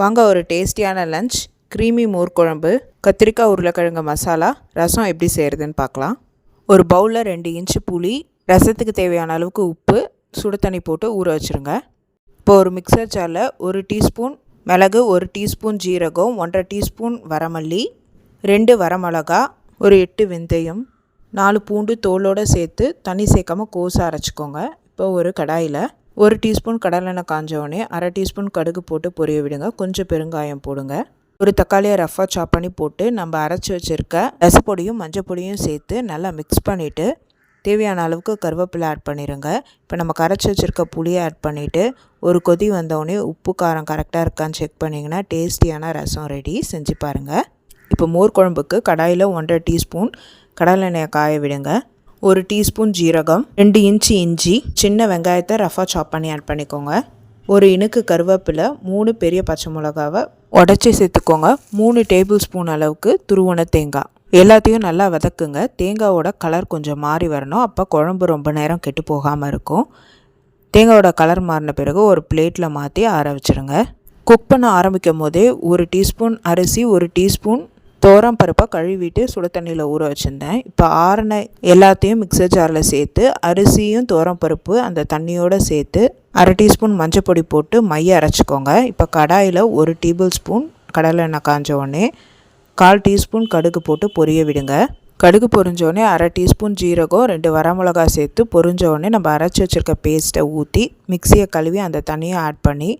வாங்க ஒரு டேஸ்டியான லஞ்ச், க்ரீமி மோர் குழம்பு, கத்திரிக்காய் உருளைக்கிழங்கு மசாலா, ரசம் எப்படி செய்கிறதுன்னு பார்க்கலாம். ஒரு பவுலில் 2 இன்ச்சு புளி, ரசத்துக்கு தேவையான அளவுக்கு உப்பு, சுடு தண்ணி போட்டு ஊற வச்சுருங்க. இப்போ ஒரு மிக்சர் ஜாரில் 1 டீஸ்பூன் மிளகு, 1 டீஸ்பூன் ஜீரகம், 1.5 டீஸ்பூன் வரமல்லி, 2 வரமிளகா, ஒரு 8 வெந்தயம், 4 பூண்டு தோலோடு சேர்த்து தண்ணி சேர்க்காமல் கோஸாக அரைச்சிக்கோங்க. இப்போ ஒரு கடாயில் 1 டீஸ்பூன் கடலெண்ணெய் காஞ்சோடனே 1/2 டீஸ்பூன் கடுகு போட்டு பொரிய விடுங்க. கொஞ்சம் பெருங்காயம் போடுங்க. ஒரு தக்காளியை ரஃபாக சாப் பண்ணி போட்டு நம்ம அரைச்சி வச்சுருக்க ரசப்பொடியும் மஞ்சள் பொடியும் சேர்த்து நல்லா மிக்ஸ் பண்ணிவிட்டு தேவையான அளவுக்கு கருவேப்பிலை ஆட் பண்ணிடுங்க. இப்போ நம்ம கரைச்சி வச்சுருக்க புளியை ஆட் பண்ணிவிட்டு ஒரு கொதி வந்தோடனே உப்பு காரம் கரெக்டாக இருக்கான்னு செக் பண்ணிங்கன்னா டேஸ்டியான ரசம் ரெடி. செஞ்சு பாருங்கள். இப்போ மோர் குழம்புக்கு கடாயில் 1.5 டீஸ்பூன் கடலெண்ணெயை காய விடுங்க. 1 டீஸ்பூன் ஜீரகம், 2 இன்ச்சு இஞ்சி, சின்ன வெங்காயத்தை ரஃபாக சாப் பண்ணி ஆட் பண்ணிக்கோங்க. ஒரு இனுக்கு கருவேப்பிலை, 3 பெரிய பச்சை மிளகாவை உடச்சி சேர்த்துக்கோங்க. 3 டேபிள் ஸ்பூன் அளவுக்கு துருவன தேங்காய். எல்லாத்தையும் நல்லா வதக்குங்க. தேங்காயோட கலர் கொஞ்சம் மாறி வரணும். அப்போ குழம்பு ரொம்ப நேரம் கெட்டு போகாமல் இருக்கும். தேங்காயோட கலர் மாறின பிறகு ஒரு பிளேட்டில் மாற்றி ஆற வச்சுருங்க. குக் பண்ண ஆரம்பிக்கும் போதே 1 டீஸ்பூன் அரிசி, 1 டீஸ்பூன் தோரம் பருப்பை கழுவிட்டு சுடு தண்ணியில் ஊற வச்சுருந்தேன். இப்போ ஆறின எல்லாத்தையும் மிக்சர் ஜாரில் சேர்த்து அரிசியும் தோரம் பருப்பு அந்த தண்ணியோடு சேர்த்து 1/2 டீஸ்பூன் மஞ்சள் பொடி போட்டு மைய அரைச்சிக்கோங்க. இப்போ கடாயில் 1 டேபிள் ஸ்பூன் கடலெண்ணெய் காஞ்ச உடனே 1/4 டீஸ்பூன் கடுகு போட்டு பொரிய விடுங்க. கடுகு பொரிஞ்சோடனே 1/2 டீஸ்பூன் ஜீரகம், 2 வரமிளகா சேர்த்து பொரிஞ்ச உடனே நம்ம அரைச்சி வச்சுருக்க பேஸ்ட்டை ஊற்றி மிக்சியை கழுவி அந்த தண்ணியை ஆட் பண்ணி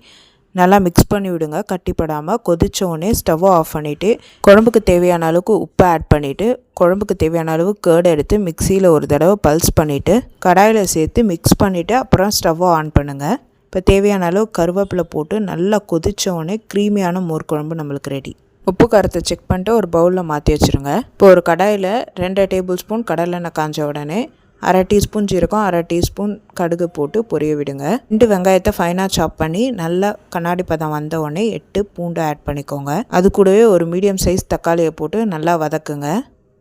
நல்லா மிக்ஸ் பண்ணி விடுங்க. கட்டிப்படாமல் கொதிச்சோடனே ஸ்டவ்வை ஆஃப் பண்ணிவிட்டு குழம்புக்கு தேவையான அளவுக்கு உப்பு ஆட் பண்ணிவிட்டு குழம்புக்கு தேவையான அளவு கேர்டு எடுத்து மிக்சியில் ஒரு தடவை பல்ஸ் பண்ணிவிட்டு கடாயில் சேர்த்து மிக்ஸ் பண்ணிவிட்டு அப்புறம் ஸ்டவ்வை ஆன் பண்ணுங்கள். இப்போ தேவையான அளவு கருவேப்பிலை போட்டு நல்லா கொதிச்சோடனே க்ரீமியான மோர் குழம்பு நம்மளுக்கு ரெடி. உப்பு காரத்தை செக் பண்ணிட்டு ஒரு பவுலில் மாற்றி வச்சுருங்க. இப்போ ஒரு கடாயில் 2 டேபிள் ஸ்பூன் கடலெண்ணெய் காஞ்ச உடனே 1/2 டீஸ்பூன் ஜீரகம், 1/2 டீஸ்பூன் கடுகு போட்டு பொரிய விடுங்க. 2 வெங்காயத்தை ஃபைனாக சாப் பண்ணி நல்லா கண்ணாடி பதம் வந்த உடனே 8 பூண்டு ஆட் பண்ணிக்கோங்க. அது கூடவே ஒரு மீடியம் சைஸ் தக்காளியை போட்டு நல்லா வதக்குங்க.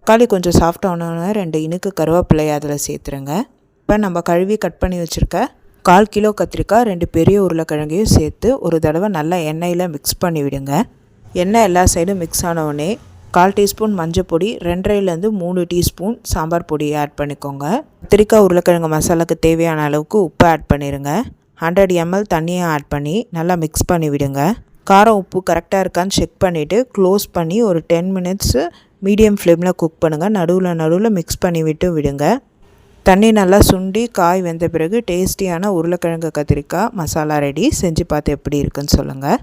தக்காளி கொஞ்சம் சாஃப்டானோடனே 2 இனுக்கு கருவேப்பிலையை அதில் சேர்த்துருங்க. இப்போ நம்ம கழுவி கட் பண்ணி வச்சுருக்க 1/4 கிலோ கத்திரிக்காய், 2 பெரிய உருளைக்கிழங்கையும் சேர்த்து ஒரு தடவை நல்லா எண்ணெயில் மிக்ஸ் பண்ணி விடுங்க. எண்ணெய் எல்லா சைடும் மிக்ஸ் ஆனவுடனே 1/4 டீஸ்பூன் மஞ்சள் பொடி, 2.5 3 டீஸ்பூன் சாம்பார் பொடி ஆட் பண்ணிக்கோங்க. கத்திரிக்காய் உருளைக்கிழங்கு மசாலாவுக்கு தேவையான அளவுக்கு உப்பு ஆட் பண்ணிடுங்க. 100 ml தண்ணியை ஆட் பண்ணி நல்லா மிக்ஸ் பண்ணி விடுங்க. காரம் உப்பு கரெக்டாக இருக்கான்னு செக் பண்ணிவிட்டு க்ளோஸ் பண்ணி ஒரு 10 மினிட்ஸு மீடியம் ஃப்ளேமில் குக் பண்ணுங்கள். நடுவில் மிக்ஸ் பண்ணி விட்டு விடுங்க. தண்ணி நல்லா சுண்டி காய் வெந்த பிறகு டேஸ்டியான உருளைக்கிழங்கு கத்திரிக்காய் மசாலா ரெடி. செஞ்சு பார்த்து எப்படி இருக்குன்னு சொல்லுங்கள்.